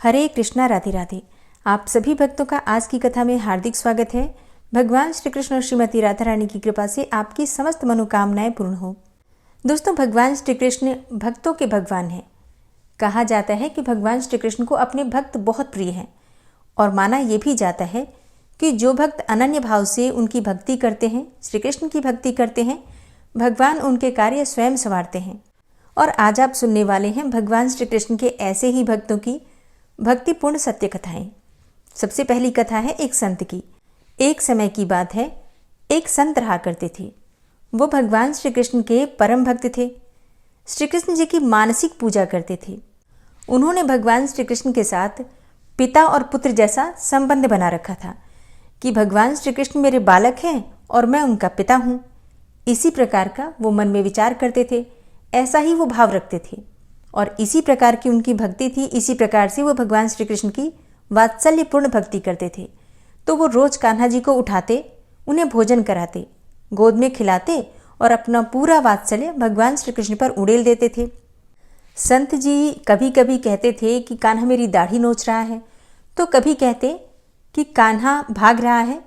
हरे कृष्णा, राधे राधे। आप सभी भक्तों का आज की कथा में हार्दिक स्वागत है। भगवान श्री कृष्ण और श्रीमती राधा रानी की कृपा से आपकी समस्त मनोकामनाएं पूर्ण हो। दोस्तों, भगवान श्री कृष्ण भक्तों के भगवान हैं। कहा जाता है कि भगवान श्री कृष्ण को अपने भक्त बहुत प्रिय हैं और माना यह भी जाता है कि जो भक्त अनन्य भाव से उनकी भक्ति करते हैं, श्री कृष्ण की भक्ति करते हैं, भगवान उनके कार्य स्वयं संवारते हैं। और आज आप सुनने वाले हैं भगवान श्री कृष्ण के ऐसे ही भक्तों की भक्तिपूर्ण सत्य कथाएं। सबसे पहली कथा है एक संत की। एक समय की बात है, एक संत रहा करते थे। वो भगवान श्री कृष्ण के परम भक्त थे। श्री कृष्ण जी की मानसिक पूजा करते थे। उन्होंने भगवान श्री कृष्ण के साथ पिता और पुत्र जैसा संबंध बना रखा था कि भगवान श्री कृष्ण मेरे बालक हैं और मैं उनका पिता हूँ। इसी प्रकार का वो मन में विचार करते थे, ऐसा ही वो भाव रखते थे और इसी प्रकार की उनकी भक्ति थी। इसी प्रकार से वो भगवान श्री कृष्ण की वात्सल्यपूर्ण भक्ति करते थे। तो वो रोज कान्हा जी को उठाते, उन्हें भोजन कराते, गोद में खिलाते और अपना पूरा वात्सल्य भगवान श्री कृष्ण पर उड़ेल देते थे। संत जी कभी कभी कहते थे कि कान्हा मेरी दाढ़ी नोच रहा है, तो कभी कहते कि कान्हा भाग रहा है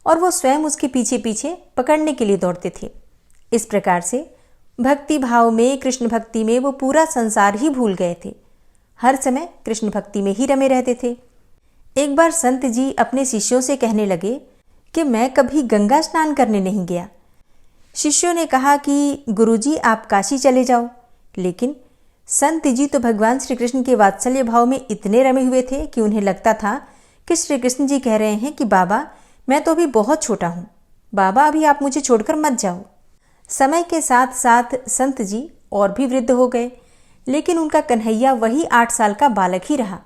और वो स्वयं उसके पीछे पीछे पकड़ने के लिए दौड़ते थे। इस प्रकार से भक्ति भाव में, कृष्ण भक्ति में वो पूरा संसार ही भूल गए थे। हर समय कृष्ण भक्ति में ही रमे रहते थे। एक बार संत जी अपने शिष्यों से कहने लगे कि मैं कभी गंगा स्नान करने नहीं गया। शिष्यों ने कहा कि गुरुजी आप काशी चले जाओ, लेकिन संत जी तो भगवान श्री कृष्ण के वात्सल्य भाव में इतने रमे हुए थे कि उन्हें लगता था कि श्री कृष्ण जी कह रहे हैं कि बाबा मैं तो अभी बहुत छोटा हूँ, बाबा अभी आप मुझे छोड़कर मत जाओ। समय के साथ साथ संत जी और भी वृद्ध हो गए, लेकिन उनका कन्हैया वही 8 साल का बालक ही रहा।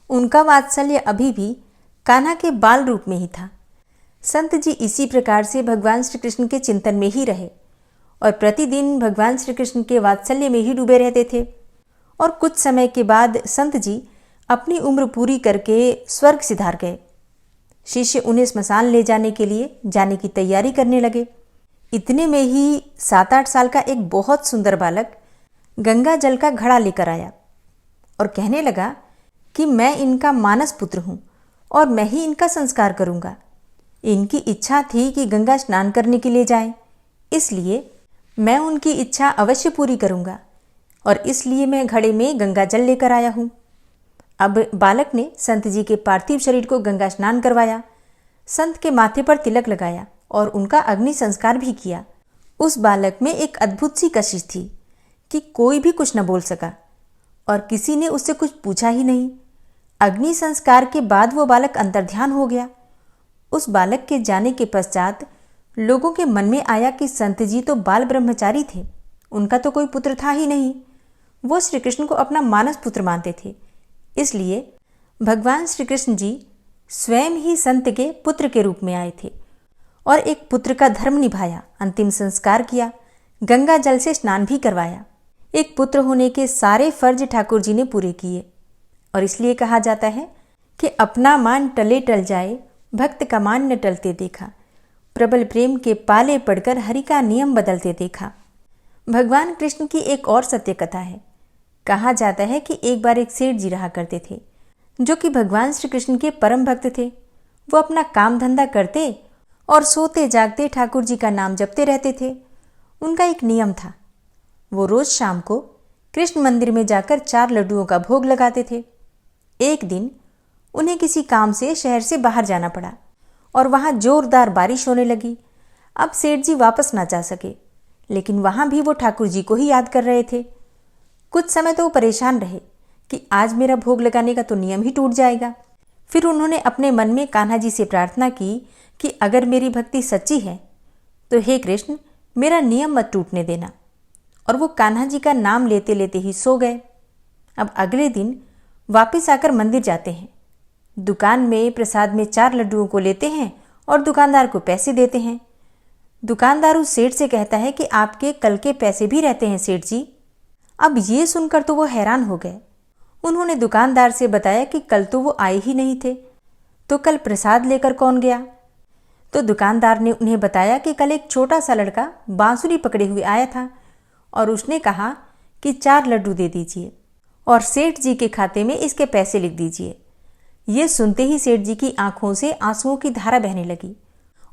उनका वात्सल्य अभी भी कान्हा के बाल रूप में ही था। संत जी इसी प्रकार से भगवान श्री कृष्ण के चिंतन में ही रहे और प्रतिदिन भगवान श्री कृष्ण के वात्सल्य में ही डूबे रहते थे। और कुछ समय के बाद संत जी अपनी उम्र पूरी करके स्वर्ग सिधार गए। शिष्य उन्हें श्मशान ले जाने के लिए जाने की तैयारी करने लगे। इतने में ही 7-8 साल का एक बहुत सुंदर बालक गंगा जल का घड़ा लेकर आया और कहने लगा कि मैं इनका मानस पुत्र हूँ और मैं ही इनका संस्कार करूँगा। इनकी इच्छा थी कि गंगा स्नान करने के लिए जाएं, इसलिए मैं उनकी इच्छा अवश्य पूरी करूँगा और इसलिए मैं घड़े में गंगा जल लेकर आया हूँ। अब बालक ने संत जी के पार्थिव शरीर को गंगा स्नान करवाया, संत के माथे पर तिलक लगाया और उनका अग्नि संस्कार भी किया। उस बालक में एक अद्भुत सी कशिश थी कि कोई भी कुछ न बोल सका और किसी ने उससे कुछ पूछा ही नहीं। अग्नि संस्कार के बाद वो बालक अंतर्ध्यान हो गया। उस बालक के जाने के पश्चात लोगों के मन में आया कि संत जी तो बाल ब्रह्मचारी थे, उनका तो कोई पुत्र था ही नहीं। वो श्री कृष्ण को अपना मानस पुत्र मानते थे, इसलिए भगवान श्री कृष्ण जी स्वयं ही संत के पुत्र के रूप में आए थे और एक पुत्र का धर्म निभाया, अंतिम संस्कार किया, गंगा जल से स्नान भी करवाया। एक पुत्र होने के सारे फर्ज ठाकुर जी ने पूरे किए और इसलिए कहा जाता है कि अपना मान टले टल जाए, भक्त का मान न टलते देखा, प्रबल प्रेम के पाले पड़कर हरि का नियम बदलते देखा। भगवान कृष्ण की एक और सत्य कथा है। कहा जाता है कि एक बार एक सेठ जी रहा करते थे जो कि भगवान श्री कृष्ण के परम भक्त थे। वो अपना काम धंधा करते और सोते जागते ठाकुर जी का नाम जपते रहते थे। उनका एक नियम था, वो रोज शाम को कृष्ण मंदिर में जाकर 4 लड्डुओं का भोग लगाते थे। एक दिन उन्हें किसी काम से शहर से बाहर जाना पड़ा और वहाँ जोरदार बारिश होने लगी। अब सेठ जी वापस ना जा सके, लेकिन वहाँ भी वो ठाकुर जी को ही याद कर रहे थे। कुछ समय तो वो परेशान रहे कि आज मेरा भोग लगाने का तो नियम ही टूट जाएगा। फिर उन्होंने अपने मन में कान्हा जी से प्रार्थना की कि अगर मेरी भक्ति सच्ची है तो हे कृष्ण मेरा नियम मत टूटने देना। और वो कान्हा जी का नाम लेते लेते ही सो गए। अब अगले दिन वापस आकर मंदिर जाते हैं। दुकान में प्रसाद में 4 लड्डुओं को लेते हैं और दुकानदार को पैसे देते हैं। दुकानदार उस सेठ से कहता है कि आपके कल के पैसे भी रहते हैं सेठ जी। अब ये सुनकर तो वो हैरान हो गए। उन्होंने दुकानदार से बताया कि कल तो वो आए ही नहीं थे, तो कल प्रसाद लेकर कौन गया। तो दुकानदार ने उन्हें बताया कि कल एक छोटा सा लड़का बांसुरी पकड़े हुए आया था और उसने कहा कि 4 लड्डू दे दीजिए। और सेठ जी के खाते में इसके पैसे लिख दीजिए। ये सुनते ही सेठ जी की आंखों से आंसुओं की धारा बहने लगी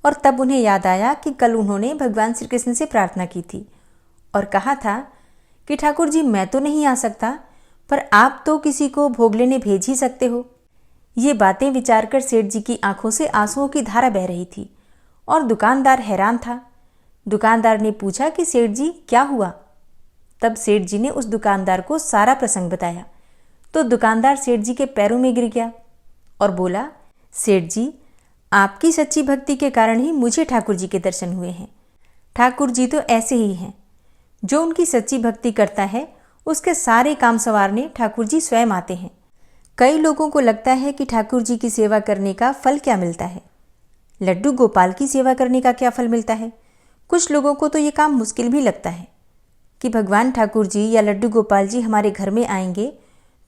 और तब उन्हें याद आया कि कल उन्होंने भगवान श्री कृष्ण से प्रार्थना की थी और कहा था कि ठाकुर जी, मैं तो नहीं आ सकता, पर आप तो किसी को भोग लेने भेज ही सकते हो। ये बातें विचार कर सेठ जी की आंखों से आंसुओं की धारा बह रही थी और दुकानदार हैरान था। दुकानदार ने पूछा कि सेठ जी क्या हुआ? तब सेठ जी ने उस दुकानदार को सारा प्रसंग बताया तो दुकानदार सेठ जी के पैरों में गिर गया और बोला, सेठ जी, आपकी सच्ची भक्ति के कारण ही मुझे ठाकुर जी के दर्शन हुए हैं। ठाकुर जी तो ऐसे ही हैं, जो उनकी सच्ची भक्ति करता है उसके सारे काम संवारने ठाकुर जी स्वयं आते हैं। कई लोगों को लगता है कि ठाकुर जी की सेवा करने का फल क्या मिलता है, लड्डू गोपाल की सेवा करने का क्या फल मिलता है। कुछ लोगों को तो ये काम मुश्किल भी लगता है कि भगवान ठाकुर जी या लड्डू गोपाल जी हमारे घर में आएंगे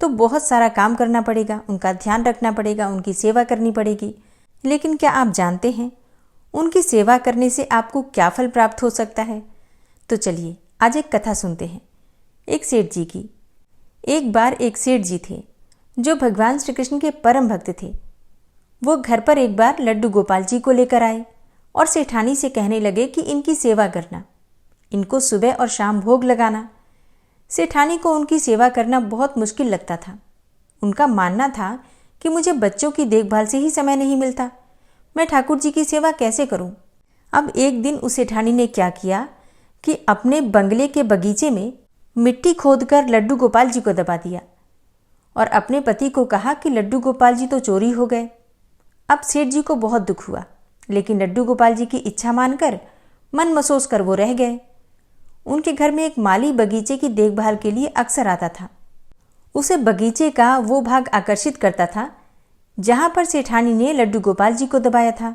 तो बहुत सारा काम करना पड़ेगा, उनका ध्यान रखना पड़ेगा, उनकी सेवा करनी पड़ेगी। लेकिन क्या आप जानते हैं उनकी सेवा करने से आपको क्या फल प्राप्त हो सकता है? तो चलिए आज एक कथा सुनते हैं एक सेठ जी की। एक बार एक सेठ जी थे जो भगवान श्री कृष्ण के परम भक्त थे। वो घर पर एक बार लड्डू गोपाल जी को लेकर आए और सेठानी से कहने लगे कि इनकी सेवा करना, इनको सुबह और शाम भोग लगाना। सेठानी को उनकी सेवा करना बहुत मुश्किल लगता था। उनका मानना था कि मुझे बच्चों की देखभाल से ही समय नहीं मिलता, मैं ठाकुर जी की सेवा कैसे करूं? अब एक दिन उस सेठानी ने क्या किया कि अपने बंगले के बगीचे में मिट्टी खोदकर लड्डू गोपाल जी को दबा दिया और अपने पति को कहा कि लड्डू गोपाल जी तो चोरी हो गए। अब सेठ जी को बहुत दुख हुआ, लेकिन लड्डू गोपाल जी की इच्छा मानकर मन मसोस कर वो रह गए। उनके घर में एक माली बगीचे की देखभाल के लिए अक्सर आता था। उसे बगीचे का वो भाग आकर्षित करता था जहां पर सेठानी ने लड्डू गोपाल जी को दबाया था।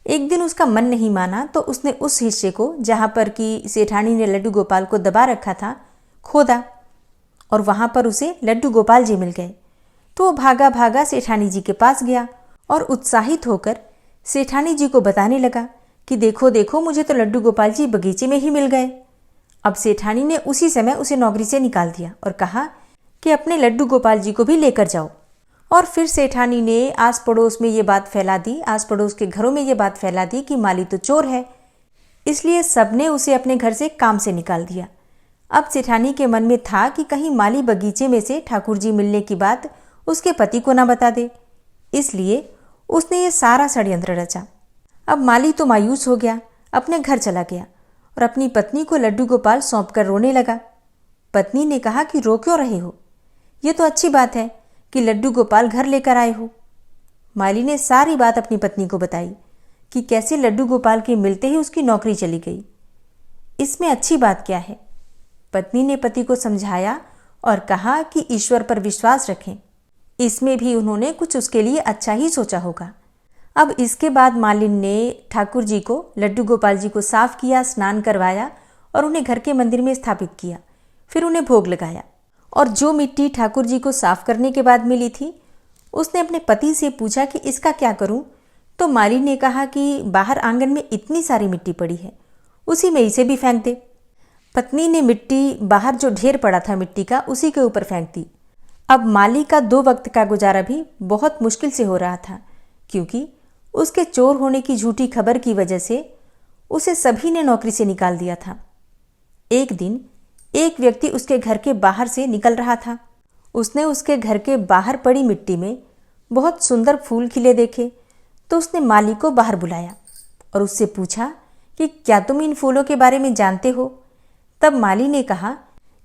एक दिन उसका मन नहीं माना तो उसने उस हिस्से को जहां पर कि सेठानी ने लड्डू गोपाल को दबा रखा था खोदा और वहां पर उसे लड्डू गोपाल जी मिल गए। तो वो भागा भागा सेठानी जी के पास गया और उत्साहित होकर सेठानी जी को बताने लगा कि देखो देखो, मुझे तो लड्डू गोपाल जी बगीचे में ही मिल गए। अब सेठानी ने उसी समय उसे नौकरी से निकाल दिया और कहा कि अपने लड्डू गोपाल जी को भी लेकर जाओ। और फिर सेठानी ने आस पड़ोस में ये बात फैला दी, आस पड़ोस के घरों में ये बात फैला दी कि माली तो चोर है, इसलिए सबने उसे अपने घर से काम से निकाल दिया। अब सेठानी के मन में था कि कहीं माली बगीचे में से ठाकुर जी मिलने की बात उसके पति को ना बता दे, इसलिए उसने ये सारा षड्यंत्र रचा। अब माली तो मायूस हो गया, अपने घर चला गया और अपनी पत्नी को लड्डू गोपाल सौंपकर रोने लगा। पत्नी ने कहा कि रो क्यों रहे हो, ये तो अच्छी बात है कि लड्डू गोपाल घर लेकर आए हो। माली ने सारी बात अपनी पत्नी को बताई कि कैसे लड्डू गोपाल के मिलते ही उसकी नौकरी चली गई। इसमें अच्छी बात क्या है? पत्नी ने पति को समझाया और कहा कि ईश्वर पर विश्वास रखें, इसमें भी उन्होंने कुछ उसके लिए अच्छा ही सोचा होगा। अब इसके बाद मालिन ने ठाकुर जी को, लड्डू गोपाल जी को साफ किया, स्नान करवाया और उन्हें घर के मंदिर में स्थापित किया। फिर उन्हें भोग लगाया और जो मिट्टी ठाकुर जी को साफ करने के बाद मिली थी उसने अपने पति से पूछा कि इसका क्या करूं? तो माली ने कहा कि बाहर आंगन में इतनी सारी मिट्टी पड़ी है, उसी में इसे भी फेंक दे। पत्नी ने मिट्टी बाहर जो ढेर पड़ा था मिट्टी का उसी के ऊपर फेंक दी। अब माली का 2 वक्त का गुजारा भी बहुत मुश्किल से हो रहा था, क्योंकि उसके चोर होने की झूठी खबर की वजह से उसे सभी ने नौकरी से निकाल दिया था। एक दिन एक व्यक्ति उसके घर के बाहर से निकल रहा था। उसने उसके घर के बाहर पड़ी मिट्टी में बहुत सुंदर फूल खिले देखे तो उसने माली को बाहर बुलाया और उससे पूछा कि क्या तुम इन फूलों के बारे में जानते हो? तब माली ने कहा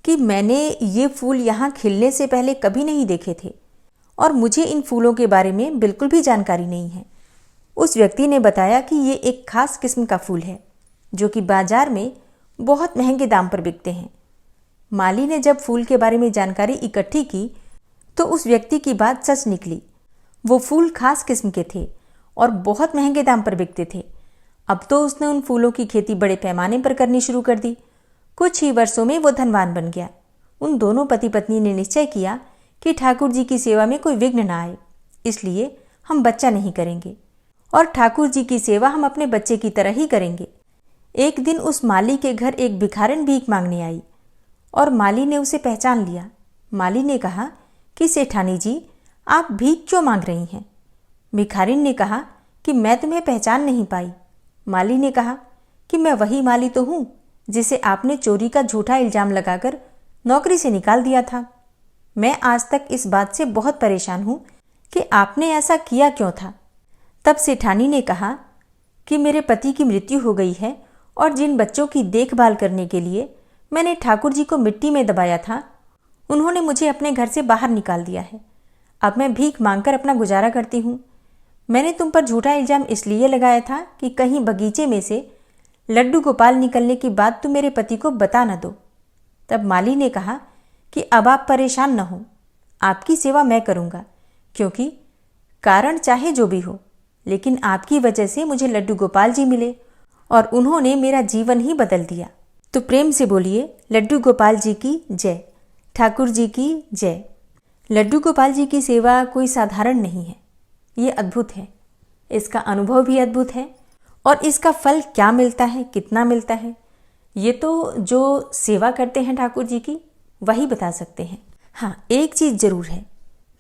कि मैंने ये फूल यहाँ खिलने से पहले कभी नहीं देखे थे और मुझे इन फूलों के बारे में बिल्कुल भी जानकारी नहीं है। उस व्यक्ति ने बताया कि ये एक खास किस्म का फूल है जो कि बाजार में बहुत महंगे दाम पर बिकते हैं। माली ने जब फूल के बारे में जानकारी इकट्ठी की तो उस व्यक्ति की बात सच निकली। वो फूल खास किस्म के थे और बहुत महंगे दाम पर बिकते थे। अब तो उसने उन फूलों की खेती बड़े पैमाने पर करनी शुरू कर दी। कुछ ही वर्षों में वो धनवान बन गया। उन दोनों पति पत्नी ने निश्चय किया कि ठाकुर जी की सेवा में कोई विघ्न न आए, इसलिए हम बच्चा नहीं करेंगे और ठाकुर जी की सेवा हम अपने बच्चे की तरह ही करेंगे। एक दिन उस माली के घर एक भिखारिन भीख मांगने आई और माली ने उसे पहचान लिया। माली ने कहा कि सेठानी जी, आप भीख क्यों मांग रही हैं? भिखारिन ने कहा कि मैं तुम्हें पहचान नहीं पाई। माली ने कहा कि मैं वही माली तो हूँ जिसे आपने चोरी का झूठा इल्जाम लगाकर नौकरी से निकाल दिया था। मैं आज तक इस बात से बहुत परेशान हूँ कि आपने ऐसा किया क्यों था। तब सेठानी ने कहा कि मेरे पति की मृत्यु हो गई है और जिन बच्चों की देखभाल करने के लिए मैंने ठाकुर जी को मिट्टी में दबाया था, उन्होंने मुझे अपने घर से बाहर निकाल दिया है। अब मैं भीख मांगकर अपना गुजारा करती हूँ। मैंने तुम पर झूठा इल्जाम इसलिए लगाया था कि कहीं बगीचे में से लड्डू गोपाल निकलने की बात तुम मेरे पति को बता न दो। तब माली ने कहा कि अब आप परेशान न हो, आपकी सेवा मैं करूँगा, क्योंकि कारण चाहे जो भी हो, लेकिन आपकी वजह से मुझे लड्डू गोपाल जी मिले और उन्होंने मेरा जीवन ही बदल दिया। तो प्रेम से बोलिए, लड्डू गोपाल जी की जय, ठाकुर जी की जय। लड्डू गोपाल जी की सेवा कोई साधारण नहीं है, ये अद्भुत है। इसका अनुभव भी अद्भुत है और इसका फल क्या मिलता है, कितना मिलता है, ये तो जो सेवा करते हैं ठाकुर जी की वही बता सकते हैं। हाँ, एक चीज़ ज़रूर है,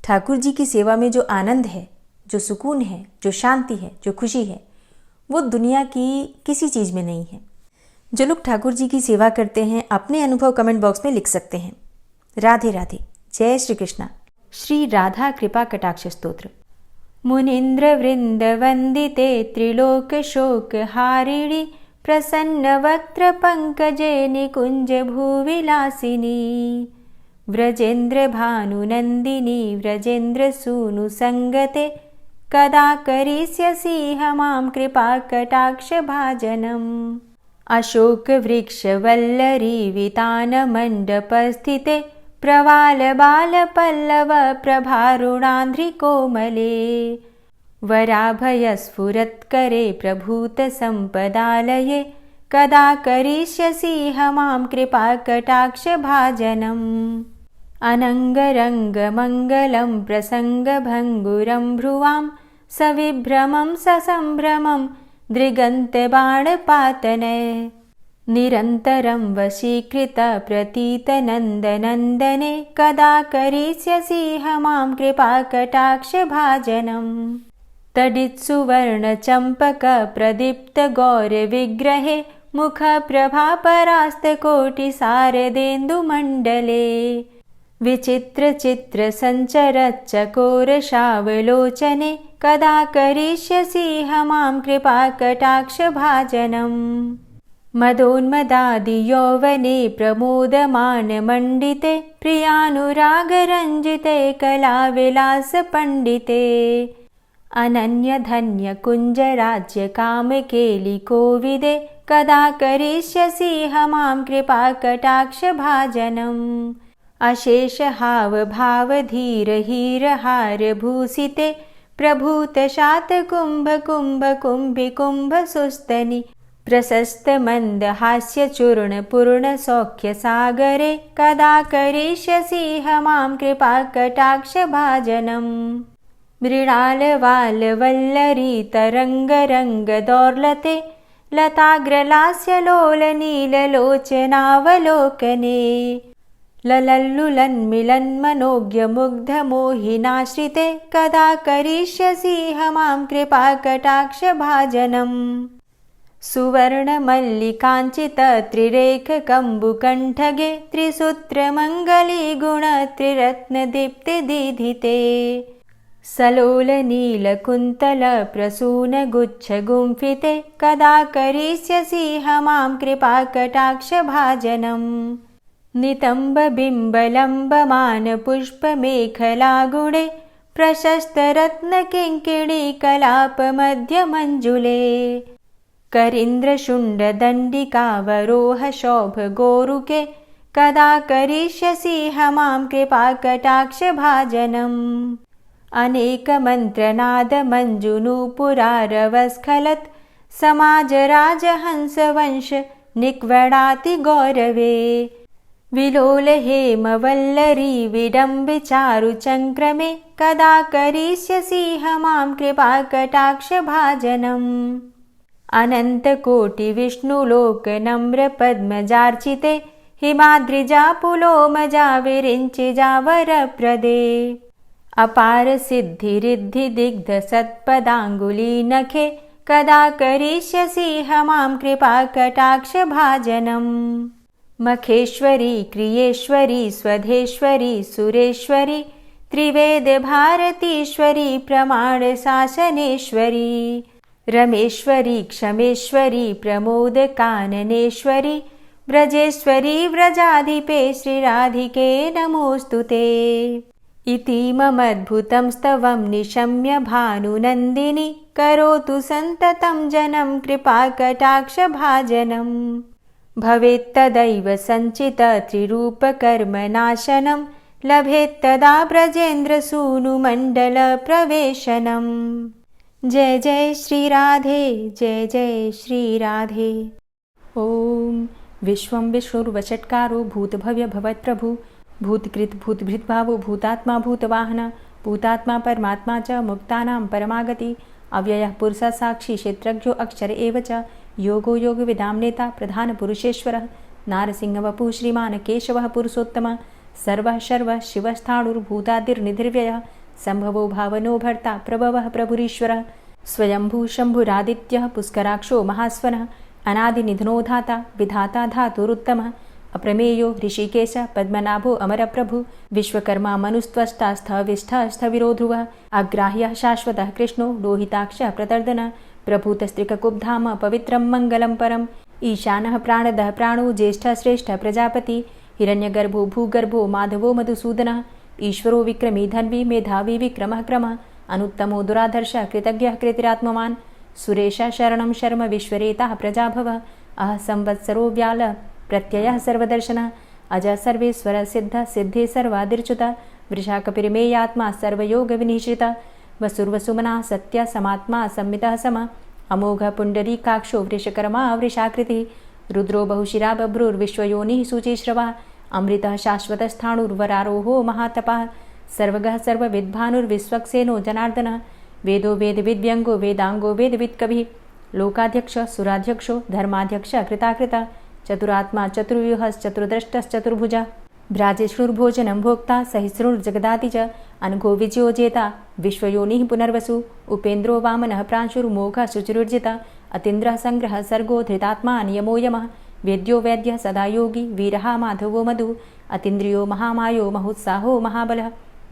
ठाकुर जी की सेवा में जो आनंद है, जो सुकून है, जो शांति है, जो खुशी है, वो दुनिया की किसी चीज़ में नहीं है। जो लोग ठाकुर जी की सेवा करते हैं अपने अनुभव कमेंट बॉक्स में लिख सकते हैं। राधे राधे। जय श्री कृष्णा। श्री राधा कृपा कटाक्ष स्तोत्र। मुनीन्द्र वृंद वंदिते त्रिलोक शोक हारिणी प्रसन्न वक्त्र पंकजे निकुंज भूविलासिनी व्रजेन्द्र भानुनंदिनी व्रजेन्द्र सूनु संगते कदा करिष्यसि हमां कृपा कटाक्ष भाजनम्। अशोक वृक्ष वल्लरी वितान मंडपस्थिते प्रवाल बाल पल्लव प्रभारुणांध्रि कोमले वराभय स्फुरत्करे प्रभूत संपदालये कदा करिष्यसि हमां कृपा कटाक्ष भाजनम्। अनंगरंग मंगलम प्रसंग भंगुरं भ्रुवां सविभ्रमं ससंभ्रमं दृगन्तबाणपातने निरन्तरं वशीकृत प्रतीतनन्दनन्दने कदा करिष्यसि हमां कृपा कटाक्ष भाजनम्। तडित्सुवर्णचम्पक प्रदीप्त गौरविग्रहे मुख प्रभापरास्तकोटि शारदेन्दुमण्डले विचित्र चित्र संचरच्चकोरशावलोचने कदा करिष्यसि हमां कृपा कटाक्ष भाजनम्। मदोन्मदादि यौवने प्रमोदमान मंडिते प्रियानुरागरंजिते कलाविलास पंडिते अनन्य धन्य कुंज राज्य कामकेलि कोविदे कदा करिष्यसि हमां कृपा कटाक्ष भाजनम्। अशेष हाव भाव धीर हीर हार भूषिते प्रभूत शात कुंभ कुंभ कुंभि कुंभ सुस्तनि प्रशस्त मंद हास्य चूर्ण पूर्ण सौख्य सागरे कदा करिष्यसि हमां कृपा कटाक्ष भाजनम्। मृणाल वाल वल्लरी तरंग रंग दौर्लते लताग्रलास्य लोल नील लोचनावलोकने ललल्लुलन्मिलन्मनोज्ञ मुग्ध मोहिनाश्रिते कदा करिष्यसि हमां कृपा कटाक्ष भाजनम्। सुवर्ण मल्लिकांचित त्रिरेख कंबुकंठगे त्रिसूत्र मंगली गुण त्रिरत्न दीप्ति दीधिते सलोल नील कुंतल प्रसून गुच्छ गुंफिते कदा करिष्यसि हमां कृपा कटाक्ष भाजनम्। नितंब बिंब लंबमान पुष्प मेखला गुणे प्रशस्त रत्न किंकिणी कलाप मध्य मंजुले करींद्र शुंड दंडिकावरोह शोभ गोरुके कदा करिष्यसि हमां कृपा कटाक्ष भाजनम्। अनेक मंत्रनाद मंजुनूपुरारवस्खलत समाज राजहंस वंश निक्वडाति गौरवे विलोल हेम वल्लरी विडम्बि चारु चंक्रमे कदा करिष्यसि हमां कृपा कटाक्ष भाजनम्। अनंत कोटि विष्णुलोक नम्र पद्मजार्चिते हिमाद्रिजा पुलोमजा विरिञ्चिजा वरप्रदे अपार सिद्धिरिद्धि दिग्ध सत्पदाङ्गुली नखे कदा करिष्यसि मां कृपा कटाक्ष भाजनम् मखेश्वरी क्रियेश्वरी स्वधेश्वरी सुरेश्वरी त्रिवेद भारतीश्वरी प्रमाण शासनेश्वरी रमेश्वरी क्षमेश्वरी प्रमोद काननेश्वरी व्रजेश्वरी व्रजाधिपे श्रीराधिके नमोऽस्तुते इति ममद्भुतं स्तवं निशम्य भानुनन्दिनी करोतु सन्ततं जनं कृपाकटाक्षभाजनम् भवेत्तदैव सञ्चित त्रिरूपकर्मनाशनं लभेत्तदा ब्रजेन्द्रसूनुमण्डलप्रवेशनम् जय जय श्रीराधे जय जय श्रीराधे। ॐ विश्वं विष्णुर्वषट्कारो भूतभव्य भवत्प्रभु भूतकृत भूतभृद्भावो भूतात्मा भूतवाहन भूतात्मा परमात्मा च मुक्तानां परमागति अव्ययः पुरुषः साक्षी क्षेत्रज्ञो अक्षर एव च योगो योगविदां नेता प्रधानपुरुषेश्वरः नारसिंहवपुः श्रीमान् केशवः पुरुषोत्तमः सर्वः शर्वः शिवस्थाणुर्भूतादिर्निधिर्व्ययः सम्भवो भावनो भर्ता प्रभवः प्रभुरीश्वरः स्वयंभू शम्भुरादित्यः पुष्कराक्षो महास्वनः अनादिनिधनो धाता विधाता धातुरुत्तमः अप्रमेयो ऋषिकेश पद्मनाभो अमरप्रभु विश्वकर्मा मनुस्त्वष्टा स्थविष्ठः स्थविरो ध्रुवः अग्राह्यः शाश्वतः कृष्णो लोहिताक्षः प्रतर्दनः प्रभूतस्त्रिककुब्धाम पवित्रं मङ्गलं परम् ईशानः प्राणदः प्राणो ज्येष्ठः श्रेष्ठः प्रजापति हिरण्यगर्भो भूगर्भो माधवो मधुसूदनः ईश्वरो विक्रमी धन्वी मेधावी विक्रमः क्रमः अनुत्तमो दुराधर्षः कृतज्ञः कृतिरात्मवान् सुरेशः शरणं शर्म विश्वरेताः प्रजाभवः अह संवत्सरो व्याल प्रत्ययः सर्वदर्शनः अजः सर्वेश्वर सिद्ध सिद्धे सर्वादिर्च्युतः वृषाकपिर्मेयात्मा सर्वयोगविनिश्रितः वसुर्वसुमना सत्य समात्मा संमितः समः अमोघ पुण्डरीकाक्षो वृषकर्मा वृषाकृतिः रुद्रो बहुशिरा बभ्रुर्विश्वयोनिः शुचिश्रवः अमृतः शाश्वतस्थाणुर्वरारोहो महातपः सर्वगः सर्वविद्भानुर्विश्वक्सेनो जनार्दनः वेदो वेदविद्व्यङ्गो वेदाङ्गो वेदवित्कविः लोकाध्यक्ष सुराध्यक्षो धर्माध्यक्ष कृताकृतः चतुरात्मा चतुर्व्यूहश्चतुर्द्रष्टश्चतुर्भुजः भ्राजेष्णुर्भोजनं भोक्ता सहिष्णुर्जगदाति च अनघो विजयो जेता विश्वयोनिः पुनर्वसु उपेन्द्रो वामनः प्रांशुर्मोघः शुचिरुर्जितः अतीन्द्रः सङ्ग्रहः सर्गो धृतात्मा नियमो यमः वेद्यो वैद्यः सदा योगी वीरः माधवो मधु अतीन्द्रियो महामायो महोत्साहो महाबलः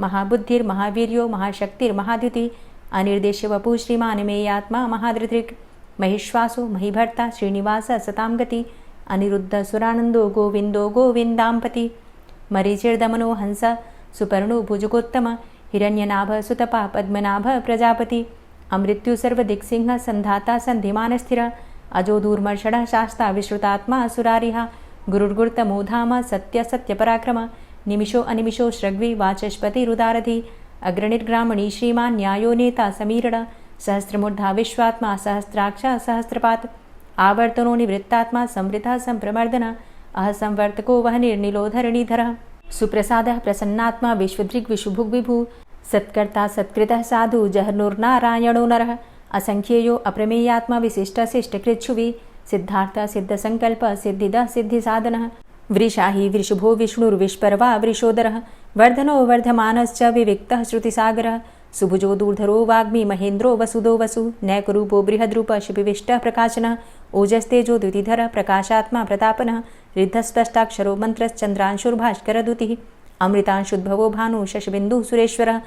महाबुद्धिर्महावीर्यो महाशक्तिर्महाद्युतिः अनिर्देश्यवपुः श्रीमान् मेयात्मा महाधृतिर् महिश्वासो महीभर्ता श्रीनिवासः सतां गति अनिरुद्ध सुरानन्दो गोविन्दो गोविन्दाम्पति मरीचिर्दमनो हंस सुपर्णो भुजगोत्तम हिरण्यनाभ सुतपा पद्मनाभ प्रजापति अमृत्यु सर्वदिक्सिंह संधाता संधिमानस्थिर अजो दूर्मर्षणः शास्ता विश्रुतात्मा सुरारिः गुरुर्गुरुतमो धाम सत्य सत्यपराक्रम निमिषो अनिमिषो श्रग्वी वाचस्पतिरुदारधि अग्रणिर्ग्रामणी श्रीमान् न्यायो नेता समीरण सहस्रमूर्धा विश्वात्मा सहस्राक्ष सहस्रपात् आवर्तनो निवृत्तात्मा संवृतः संप्रमर्दन अह संवर्तको वहनिर्निलोधरणीधरः सुप्रसादः प्रसन्नात्मा विश्वदृग् विशुभुग्विभु सत्कर्ता सत्कृतः साधु जहर्नुर्नारायणो नरः असंख्येयो अप्रमेयात्मा विशिष्टशिष्टकृच्छुवि सिद्धार्थ सिद्धसङ्कल्प सिद्धिदः सिद्धिसाधनः वृषाहि वृषभो विष्णुर्विष्पर्वा वृषोदरः वर्धनो वर्धमानश्च विविक्तः श्रुतिसागरः सुभुजो दूर्धरो वाग्मी महेन्द्रो वसुदो वसु नैकरूपो बृहद्रूप शिपिविष्टः प्रकाशनः ओजस्तेजो द्युतिधरः प्रकाशात्मा प्रतापनः रिद्धस्पष्टाक्षरो मन्त्रश्चन्द्रांशुर्भास्करदुतिः अमृतांशुद्भवो भानु शशबिन्दुः सुरेश्वरः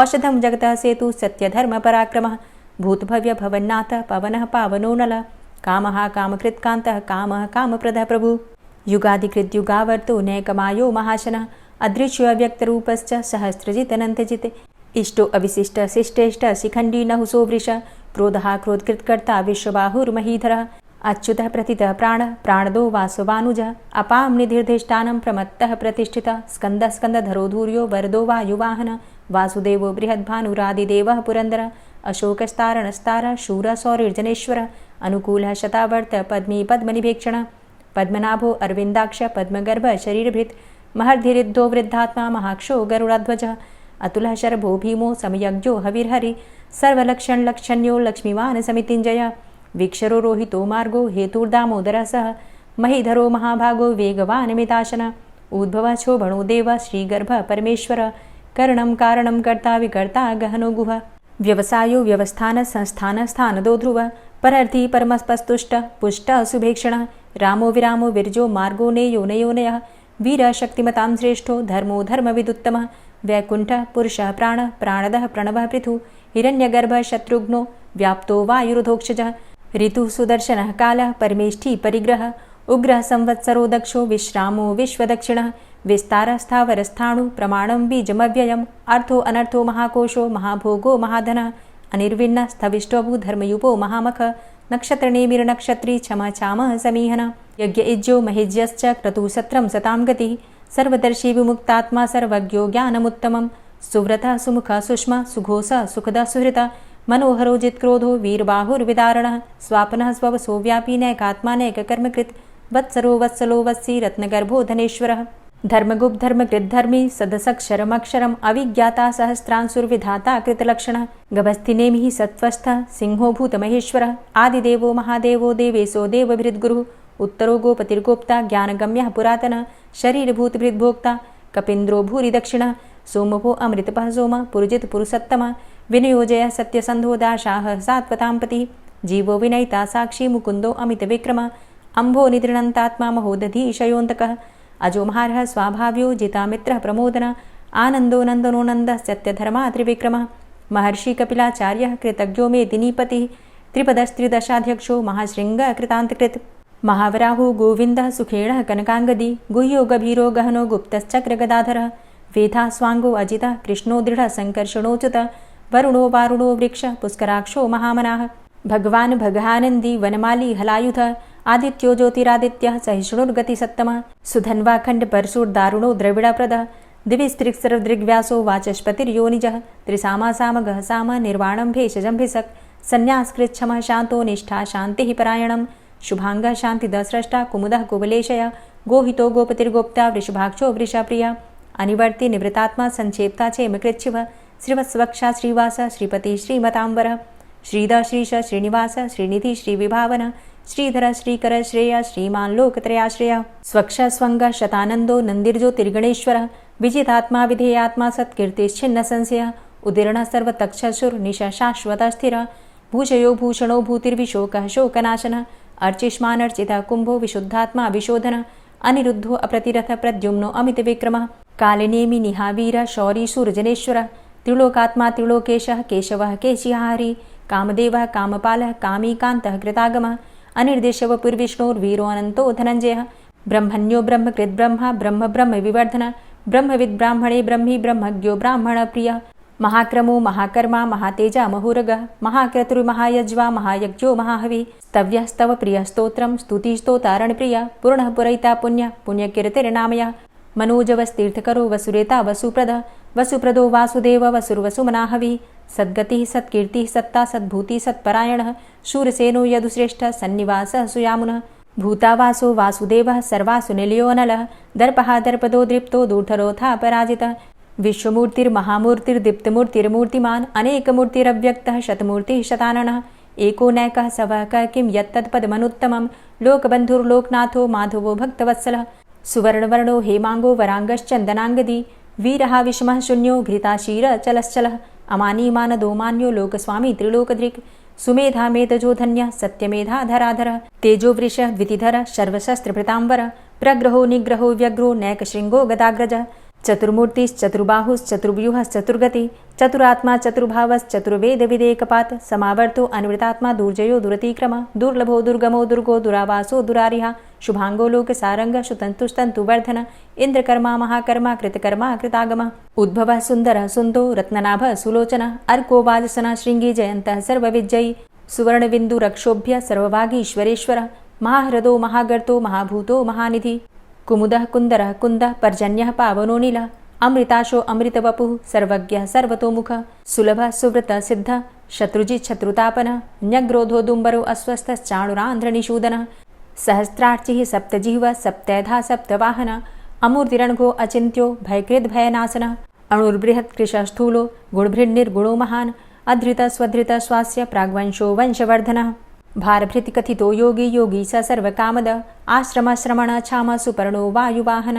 औषधं जगतः सेतु सत्यधर्मपराक्रमः भूतभव्य भवन्नाथ पवनः पावनो नलः कामः कामकृत्कान्तः कामः कामप्रदः प्रभु युगादिकृद्युगावर्तो नैकमायो महाशनः अदृश्योऽव्यक्तरूपश्च सहस्रजितनन्तजित् इष्टो अविशिष्ट शिष्टेष्ट शिखण्डी नहुसो वृष क्रोधः क्रोधकृत्कर्ता विश्वबाहुर्महीधरः अच्युतः प्रतितः प्राणः प्राणदो वासवानुजः अपां निधिर्धिष्ठानं प्रमत्तः प्रतिष्ठितः स्कन्दः स्कन्दधरो धूर्यो वरदो वायुवाहनः वासुदेवो बृहद्भानुरादिदेवः पुरन्दरः अशोकस्तारणस्तारः शूरः सौरिर्जनेश्वरः अनुकूलः शतावर्त पद्मी पद्मनिभेक्षणः पद्मनाभो अरविन्दाक्ष पद्मगर्भ शरीरभृत् महर्धिरिद्धो वृद्धात्मा महाक्षो गरुडाध्वजः अतुलः शरभो भीमो समयज्ञो हविर्हरि सर्वलक्षणलक्षण्यो लक्ष्मीवान् समितिञ्जय वीक्षरो रोहितो मार्गो हेतुर्दामोदरः सः महीधरो महाभागो वेगवान् मिताशन उद्भव क्षोभणो देव श्रीगर्भ परमेश्वर करणं कारणं कर्ता विकर्ता गहनो गुह व्यवसायो व्यवस्थान संस्थान स्थानदो ध्रुव परर्थी परमस्पस्तुष्ट पुष्ट सुभेक्षण रामो विरामो विरजो मार्गो नेयो नयोनयः वीर शक्तिमतां श्रेष्ठो धर्मो धर्मविदुत्तमः वैकुण्ठ पुरुषः प्राण प्राणदः प्रणवः पृथु हिरण्यगर्भ शत्रुघ्नो व्याप्तो वायुरुधोक्षजः ऋतुः सुदर्शनः कालः परमेष्ठी परिग्रह उग्रः संवत्सरो दक्षो विश्रामो विश्वदक्षिणः विस्तारस्थावरस्थाणु प्रमाणं बीजमव्ययम् अर्थो अनर्थो महाकोशो महाभोगो महाधनः अनिर्विण्ण स्थविष्टोभू धर्मयुपो महामख नक्षत्रनेमिर्नक्षत्री क्षमा चामः समीहन यज्ञ इज्जो महेज्यश्च क्रतुसत्रं सतां गतिः सर्वदर्शी विमुक्तात्मा सर्वज्ञो ज्ञानमुत्तमं सुव्रतः सुमुखः सुष्मा सुघोषः सुखदः सुहृतः मनोहरो जित्क्रोधो वीरबाहुर्विदारणः स्वापनः स्ववसो व्यापी नैकात्मानैककर्मकृत् वत्सरो वत्सलो वत्सी रत्नगर्भो धनेश्वरः धर्मगुप्त धर्मकृत धर्मी सदसक्षरमक्षरम् अविज्ञाता सहस्रांसुर्विधाता कृतलक्षणः गभस्तिनेमिः सत्त्वस्थः सिंहो भूतमहेश्वरः आदिदेवो महादेवो देवेशो देवभृद्गुरुः उत्तरो गोपतिर्गोप्ता ज्ञानगम्यः पुरातनः शरीरभूतभृद्भोक्ता कपीन्द्रो भूरि दक्षिणः सोमभो अमृतपः सोमः पुरुजित पुरुषोत्तमः विनयोजयः सत्यसन्धो दाशाः सात्वतां पतिः जीवो विनयिता साक्षी मुकुन्दो अमितविक्रमः अम्भो निद्रणन्तात्मा महोदधीशयोऽन्तकः अजोमहारः स्वाभाव्यो जितामित्रः प्रमोदन आनन्दो नन्दनो नन्दः सत्यधर्मा त्रिविक्रमः महर्षि कपिलाचार्यः कृतज्ञो मेदिनीपतिः त्रिपदस्त्रिदशाध्यक्षो महाशृङ्गः कृतान्तकृत् महावराहो गोविन्दः सुखेणः कनकाङ्गदी गुह्यो गभीरो गहनो गुप्तश्चक्रगदाधरः वेधा स्वाङ्गो अजितः कृष्णो दृढः सङ्कर्षणोच्युतः वरुणो वारुणो वृक्षः पुष्कराक्षो महामनाः भगवान् भगानन्दी वनमाली हलायुधः आदित्यो ज्योतिरादित्यः सहिष्णुर्गतिसत्तमः सुधन्वाखण्ड परशुर्दारुणो द्रविडप्रदः दिविस्त्रिक्सर्वदृग्व्यासो वाचस्पतिर्योनिजः त्रिसामासामगः साम निर्वाणं भेषजम्भिषक् सन्न्यासकृच्छमः शान्तो निष्ठा शान्तिः परायणं शुभाङ्गः शान्तिदस्रष्टा कुमुदः कुवलेशय गोहितो गोपतिर्गोप्ता वृषभाक्षो वृषप्रियः अनिवर्ति निवृतात्मा संक्षेप्ता चेमकृच्छिवः श्रीवत्सवक्षा श्रीवास श्रीपति श्रीमताम्बरः श्रीद श्रीश श्रीनिवास श्रीनिधि श्रीविभावन श्रीधर श्रीकर श्रेय श्रीमान् लोकत्रयाश्रय स्वक्ष स्वङ्ग शतानन्दो नन्दिर्ज्योतिर्गणेश्वरः विजितात्मा विधेयात्मा सत्कीर्तिश्छिन्न संशयः उदीर्णः सर्वतक्षसुर्निश शाश्वतः स्थिरः भूषयो भूषणो भूतिर्विशोकः शोकनाशनः अर्चिष्मानर्चितः कुम्भो विशुद्धात्मा विशोधनः अनिरुद्धो अप्रतिरथ प्रद्युम्नो अमितविक्रमः कालिनेमि निहावीर शौरी शूरजनेश्वरः त्रिलोकात्मा त्रिलोकेशः केशवः केशिहारी कामदेवः कामपालः कामीकान्तः कृतागमः अनिर्देशवपुर्विष्णोर्वीरो अनन्तो धनञ्जयः ब्रह्मण्यो ब्रह्मकृत् ब्रह्मा ब्रह्म ब्रह्म विवर्धन ब्रह्मविद् ब्राह्मणे ब्रह्मी ब्रह्मज्ञो ब्राह्मणप्रियः महाक्रमो महाकर्मा महातेजा महोरगः महाक्रतुर्महायज्वा महायज्ञो महाहवि स्तव्यः स्तव प्रियः स्तोत्रं स्तुतिस्तोतारणप्रियः पूर्णः पुरयिता पुण्यः पुण्यकीर्तिर्नामयः मनोजवस्तीर्थकरो वसुरेता वसुप्रदः वसुप्रदो वासुदेव वसुर्वसुमनाहवि सद्गतिः सत्कीर्तिः सत्ता सद्भूतिः सत्परायणः शूरसेनो यदुश्रेष्ठः सन्निवासः सुयामुनः भूतावासो वासुदेवः सर्वासु निलयोऽनलः दर्पः दर्पदो दृप्तो दूर्धरोऽथा पराजितः विश्वमूर्तिर्महामूर्तिर्दीप्तमूर्तिर्मूर्तिमान् अनेकमूर्तिरव्यक्तः शतमूर्तिः शताननः एको नैकः सवः किं यत्तत्पदमनुत्तमं लोकबन्धुर्लोकनाथो माधवो भक्तवत्सलः सुवर्णवर्णो हेमाङ्गो वराङ्गश्चन्दनाङ्गदी वीरः विषमः शून्यो घृताशीर चलश्चलः अमानीमानदो मान्यो लोकस्वामी त्रिलोकधृक् सुमेधा मेधजो धन्यः सत्यमेधा धराधरः तेजो वृषः द्वितिधरः सर्वशस्त्रभृताम्बरः प्रग्रहो निग्रहो व्यग्रो नैकशृङ्गो गदाग्रजः चतुर्मूर्तिश्चतुर्बाहुश्चतुर्व्यूहश्चतुर्गति चतुरात्मा चतुर्भावश्चतुर्वेदविदेकपात् समावर्तो अनिवृतात्मा दुर्जयो दुरतिक्रमः दुर्लभो दुर्गमो दुर्गो दुरावासो दुरारिहा शुभाङ्गो लोकसारङ्गः शुतन्तुस्तन्तुवर्धन इन्द्रकर्मा महाकर्मा कृतकर्मा कृतागमः उद्भवः सुन्दरः सुन्दो रत्ननाभः सुलोचनः अर्को वाजसनः शृङ्गी जयन्तः सर्वविजयी सुवर्णबिन्दुरक्षोभ्य सर्वभागीश्वरेश्वरः महाह्रदो महागर्तो महाभूतो महानिधि कुमुदः कुन्दरः कुन्दः पर्जन्यः पावनो नीलः अमृताशो अमृतवपुः सर्वज्ञः सर्वतोमुखः सुलभः सुव्रतः सिद्धः शत्रुजित् शत्रुतापनः न्यग्रोधो दुम्बरो अस्वस्थश्चाणुरान्ध्रनिषूदनः सहस्रार्चिः सप्तजिह्वः सप्तैधा सप्तवाहनः अमूर्तिरणघो अचिन्त्यो भयकृद्भयनाशनः अणुर्बृहत् कृशस्थूलो गुणभृन्निर्गुणो महान् अधृतः स्वधृतः स्वास्य प्राग्वंशो वंशवर्धनः भारभृति कथितो योगी योगी स सर्वकामद आश्रमाश्रमण क्षाम सुपर्णो वायुवाहन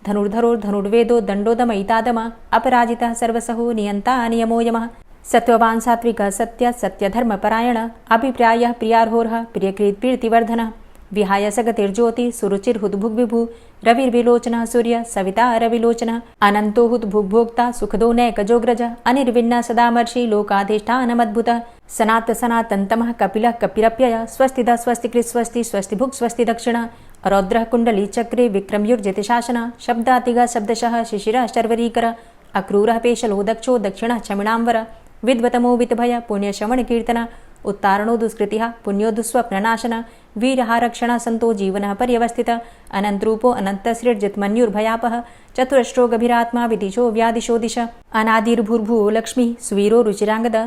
धनुर्धरोर्धनुर्वेदो दण्डोदमयितादम अपराजितः सर्वसहो नियन्ता नियमो यमः सत्त्ववान् सात्विकः सत्य सत्यधर्मपरायण अभिप्रायः प्रियार्होर्ह प्रियकृत् प्रीतिवर्धनः विहाय सगतिर्ज्योति सुरुचिर्हुद्भुग्विभु रविर्विलोचनः सूर्य सविता रविलोचनः अनन्तो हुद्भुग्भोक्ता सुखदो नैकजोग्रज अनिर्विण्ण सदामर्षि लोकाधिष्ठानमद्भुतः सनात सनातन्तमः कपिलः कपिरप्यय स्वस्तिदः स्वस्तिकृत् स्वस्ति स्वस्तिभुक् स्वस्ति दक्षिणः रौद्रः कुण्डली चक्रे विक्रमयुर्जितशासनः शब्दातिगः शब्दशः शिशिरः शर्वरीकरः अक्रूरः पेशलो दक्षो दक्षिणः क्षमिणाम्बर विद्वतमो वितभय पुण्यश्रवणकीर्तन उत्तारणो दुष्कृतिः पुण्यो दुःस्वप्ननाशन वीरहारक्षण संतो जीवनः पर्यवस्थितः अनन्तरूपो अनन्तसृर्जितमन्युर्भयापः चतुरश्रो गभीरात्मा विदिशो व्यादिशो दिश अनादिर्भूर्भुवो लक्ष्मी सुवीरो रुचिराङ्गद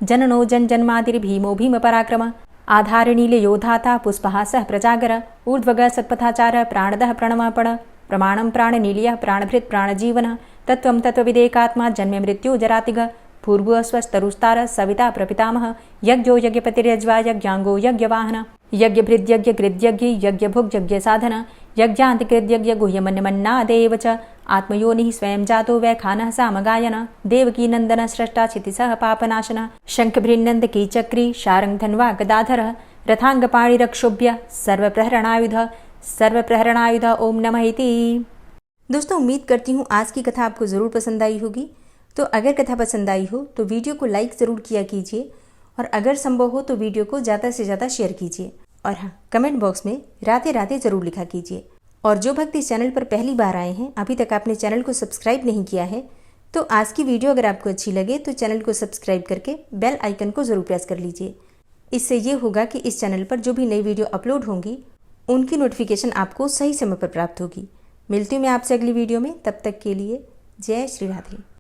जननो जन्मादिर्भीमो भीमपराक्रम आधारनीलयो धाता पुष्पहासः प्रजागर ऊर्ध्वगः सत्पथाचारः प्राणदः प्रणमापण प्रमाणं प्राणनीलयः प्राणभृत् प्राणजीवनः तत्त्वं तत्त्वविदेकात्मा जन्म मृत्यु जरातिगः भूर्भुवः स्वस्तरुस्तारः सविता प्रपितामह यज्ञो यज्ञपतिर्यज्वा यज्ञाङ्गो यज्ञवाहन यज्ञभृद्यज्ञकृद्यज्ञ यज्ञभुग्यज्ञसाधन यज्ञान्तिकृद्यज्ञ गुह्यमन्यमन्नादेव च आत्मयोनिः स्वयं जातो वैखानः सामगायन देवकीनन्दन स्रष्टा क्षितिसः पापनाशन शङ्खभृन्नन्दकी चक्री शारङ्गधन्वा गदाधरः रथाङ्गपाणिरक्षोभ्य सर्वप्रहरणायुध ओम नमः इति। दोस्तों, उम्मीद करती हूँ आज की कथा आपको ज़रूर पसंद आई होगी। तो अगर कथा पसंद आई हो तो वीडियो को लाइक ज़रूर किया कीजिए और अगर संभव हो तो वीडियो को ज़्यादा से ज़्यादा शेयर कीजिए और हाँ, कमेंट बॉक्स में राधे राधे ज़रूर लिखा कीजिए। और जो भक्त इस चैनल पर पहली बार आए हैं, अभी तक आपने चैनल को सब्सक्राइब नहीं किया है, तो आज की वीडियो अगर आपको अच्छी लगे तो चैनल को सब्सक्राइब करके बेल आइकन को ज़रूर प्रेस कर लीजिए। इससे ये होगा कि इस चैनल पर जो भी नई वीडियो अपलोड होंगी उनकी नोटिफिकेशन आपको सही समय पर प्राप्त होगी। मिलती हूँ मैं आपसे अगली वीडियो में, तब तक के लिए जय श्री राधे।